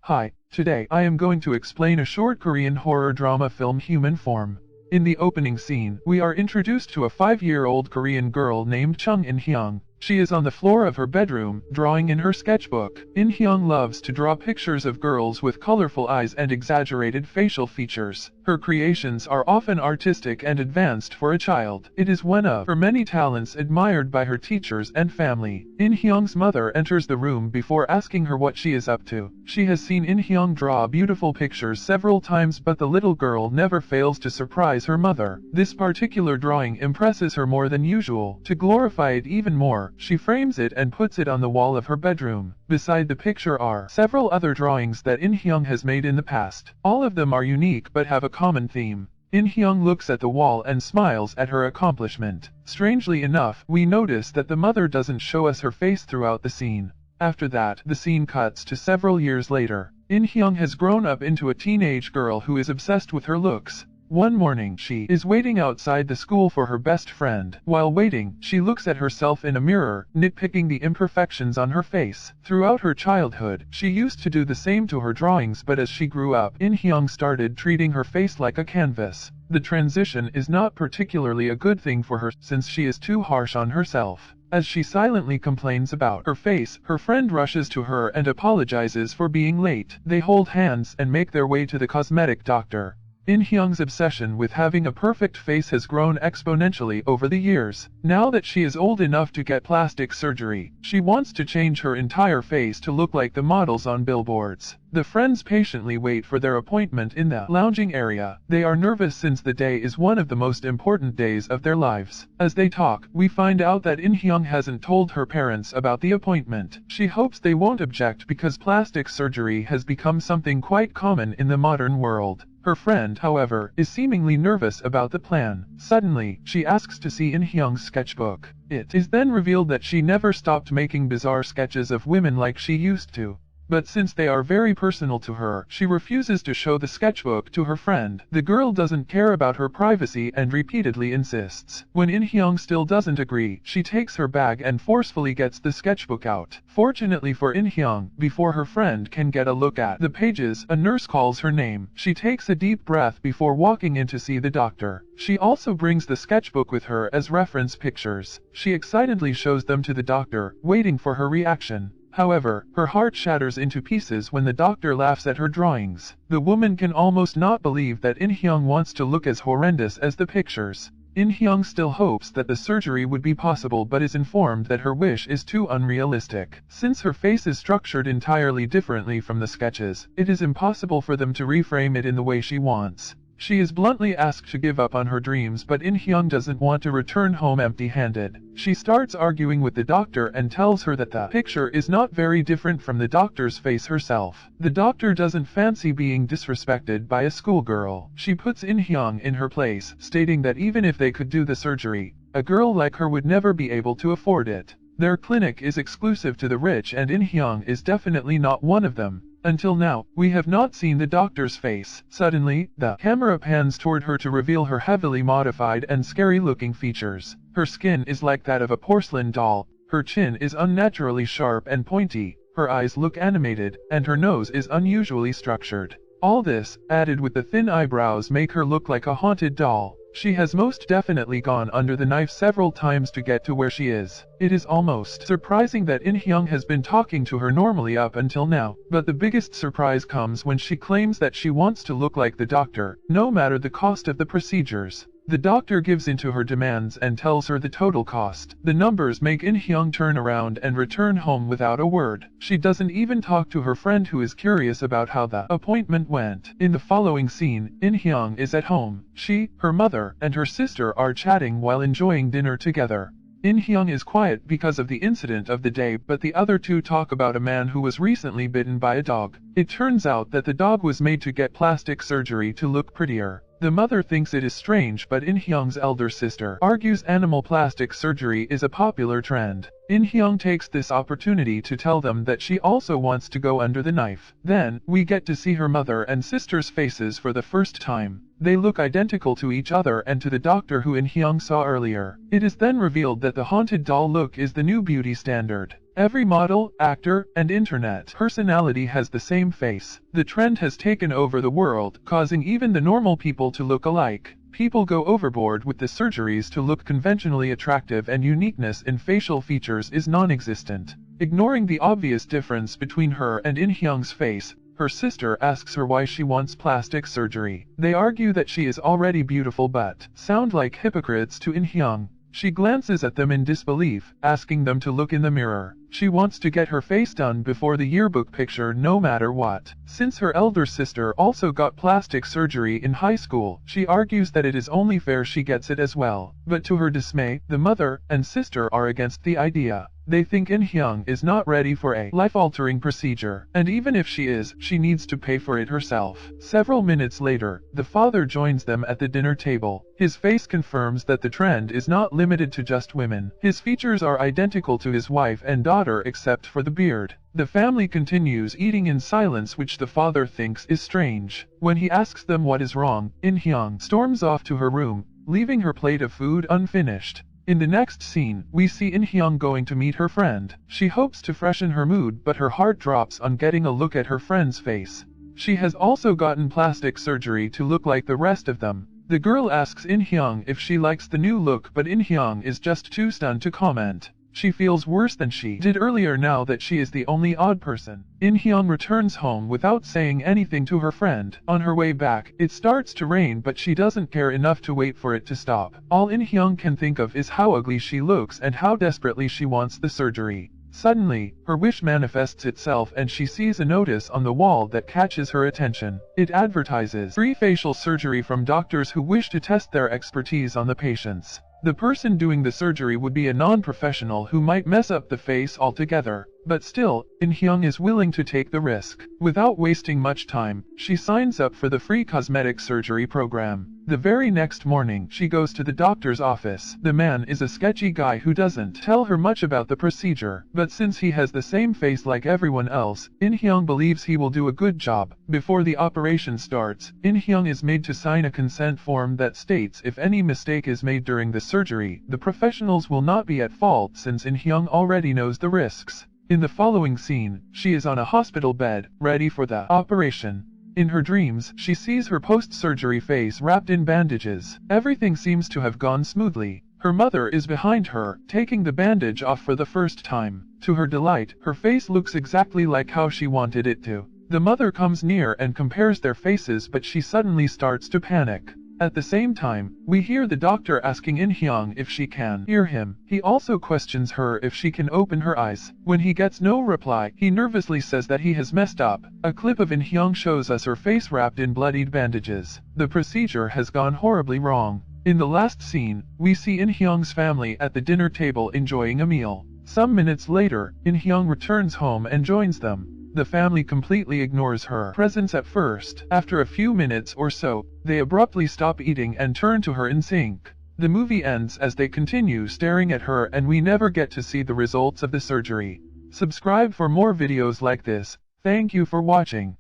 Hi, today I am going to explain a short Korean horror drama film Human Form. In the opening scene, we are introduced to a 5-year-old Korean girl named Chung In-hyung. She is on the floor of her bedroom, drawing in her sketchbook. In-hyung loves to draw pictures of girls with colorful eyes and exaggerated facial features. Her creations are often artistic and advanced for a child. It is one of her many talents admired by her teachers and family. In-hyung's mother enters the room before asking her what she is up to. She has seen In-hyung draw beautiful pictures several times, but the little girl never fails to surprise her mother. This particular drawing impresses her more than usual. To glorify it even more, she frames it and puts it on the wall of her bedroom. Beside the picture are several other drawings that In-hyung has made in the past. All of them are unique but have a common theme. In-hyung looks at the wall and smiles at her accomplishment. Strangely enough, we notice that the mother doesn't show us her face throughout the scene. After that, the scene cuts to several years later. In-hyung has grown up into a teenage girl who is obsessed with her looks. One morning, she is waiting outside the school for her best friend. While waiting, she looks at herself in a mirror, nitpicking the imperfections on her face. Throughout her childhood, she used to do the same to her drawings, but as she grew up, In-hyung started treating her face like a canvas. The transition is not particularly a good thing for her, since she is too harsh on herself. As she silently complains about her face, her friend rushes to her and apologizes for being late. They hold hands and make their way to the cosmetic doctor. In-hyung's obsession with having a perfect face has grown exponentially over the years. Now that she is old enough to get plastic surgery, she wants to change her entire face to look like the models on billboards. The friends patiently wait for their appointment in the lounging area. They are nervous since the day is one of the most important days of their lives. As they talk, we find out that In-hyung hasn't told her parents about the appointment. She hopes they won't object because plastic surgery has become something quite common in the modern world. Her friend, however, is seemingly nervous about the plan. Suddenly, she asks to see In-hyung's sketchbook. It is then revealed that she never stopped making bizarre sketches of women like she used to. But since they are very personal to her, she refuses to show the sketchbook to her friend. The girl doesn't care about her privacy and repeatedly insists. When In-hyung still doesn't agree, she takes her bag and forcefully gets the sketchbook out. Fortunately for In-hyung, before her friend can get a look at the pages, a nurse calls her name. She takes a deep breath before walking in to see the doctor. She also brings the sketchbook with her as reference pictures. She excitedly shows them to the doctor, waiting for her reaction. However, her heart shatters into pieces when the doctor laughs at her drawings. The woman can almost not believe that In-hyung wants to look as horrendous as the pictures. In-hyung still hopes that the surgery would be possible but is informed that her wish is too unrealistic. Since her face is structured entirely differently from the sketches, it is impossible for them to reframe it in the way she wants. She is bluntly asked to give up on her dreams, but In-hyung doesn't want to return home empty-handed. She starts arguing with the doctor and tells her that the picture is not very different from the doctor's face herself. The doctor doesn't fancy being disrespected by a schoolgirl. She puts In-hyung in her place, stating that even if they could do the surgery, a girl like her would never be able to afford it. Their clinic is exclusive to the rich and In-hyung is definitely not one of them. Until now, we have not seen the doctor's face. Suddenly, the camera pans toward her to reveal her heavily modified and scary-looking features. Her skin is like that of a porcelain doll, her chin is unnaturally sharp and pointy, her eyes look animated, and her nose is unusually structured. All this, added with the thin eyebrows, make her look like a haunted doll. She has most definitely gone under the knife several times to get to where she is. It is almost surprising that In-hyung has been talking to her normally up until now, but the biggest surprise comes when she claims that she wants to look like the doctor, no matter the cost of the procedures. The doctor gives in to her demands and tells her the total cost. The numbers make In-hyung turn around and return home without a word. She doesn't even talk to her friend, who is curious about how the appointment went. In the following scene, In-hyung is at home. She, her mother, and her sister are chatting while enjoying dinner together. In-hyung is quiet because of the incident of the day, but the other two talk about a man who was recently bitten by a dog. It turns out that the dog was made to get plastic surgery to look prettier. The mother thinks it is strange, but In-hyung's elder sister argues animal plastic surgery is a popular trend. In-hyung takes this opportunity to tell them that she also wants to go under the knife. Then, we get to see her mother and sister's faces for the first time. They look identical to each other and to the doctor who In-hyung saw earlier. It is then revealed that the haunted doll look is the new beauty standard. Every model, actor, and internet personality has the same face. The trend has taken over the world, causing even the normal people to look alike. People go overboard with the surgeries to look conventionally attractive, and uniqueness in facial features is non-existent. Ignoring the obvious difference between her and In-hyung's face, her sister asks her why she wants plastic surgery. They argue that she is already beautiful but sound like hypocrites to In-hyung. She glances at them in disbelief, asking them to look in the mirror. She wants to get her face done before the yearbook picture no matter what. Since her elder sister also got plastic surgery in high school, she argues that it is only fair she gets it as well. But to her dismay, the mother and sister are against the idea. They think In-hyung is not ready for a life-altering procedure, and even if she is, she needs to pay for it herself. Several minutes later, the father joins them at the dinner table. His face confirms that the trend is not limited to just women. His features are identical to his wife and daughter except for the beard. The family continues eating in silence, which the father thinks is strange. When he asks them what is wrong, In-hyung storms off to her room, leaving her plate of food unfinished. In the next scene, we see In-hyung going to meet her friend. She hopes to freshen her mood, but her heart drops on getting a look at her friend's face. She has also gotten plastic surgery to look like the rest of them. The girl asks In-hyung if she likes the new look, but In-hyung is just too stunned to comment. She feels worse than she did earlier now that she is the only odd person. In-hyung returns home without saying anything to her friend. On her way back, it starts to rain, but she doesn't care enough to wait for it to stop. All In-hyung can think of is how ugly she looks and how desperately she wants the surgery. Suddenly, her wish manifests itself and she sees a notice on the wall that catches her attention. It advertises free facial surgery from doctors who wish to test their expertise on the patients. The person doing the surgery would be a non-professional who might mess up the face altogether. But still, In-hyung is willing to take the risk. Without wasting much time, she signs up for the free cosmetic surgery program. The very next morning, she goes to the doctor's office. The man is a sketchy guy who doesn't tell her much about the procedure, but since he has the same face like everyone else, In-hyung believes he will do a good job. Before the operation starts, In-hyung is made to sign a consent form that states if any mistake is made during the surgery, the professionals will not be at fault since In-hyung already knows the risks. In the following scene, she is on a hospital bed, ready for the operation. In her dreams, she sees her post-surgery face wrapped in bandages. Everything seems to have gone smoothly. Her mother is behind her, taking the bandage off for the first time. To her delight, her face looks exactly like how she wanted it to. The mother comes near and compares their faces, but she suddenly starts to panic. At the same time, we hear the doctor asking In-hyung if she can hear him. He also questions her if she can open her eyes. When he gets no reply, he nervously says that he has messed up. A clip of In-hyung shows us her face wrapped in bloodied bandages. The procedure has gone horribly wrong. In the last scene, we see In-hyung's family at the dinner table enjoying a meal. Some minutes later, In-hyung returns home and joins them. The family completely ignores her presence at first. After a few minutes or so, they abruptly stop eating and turn to her in sync. The movie ends as they continue staring at her and we never get to see the results of the surgery. Subscribe for more videos like this. Thank you for watching.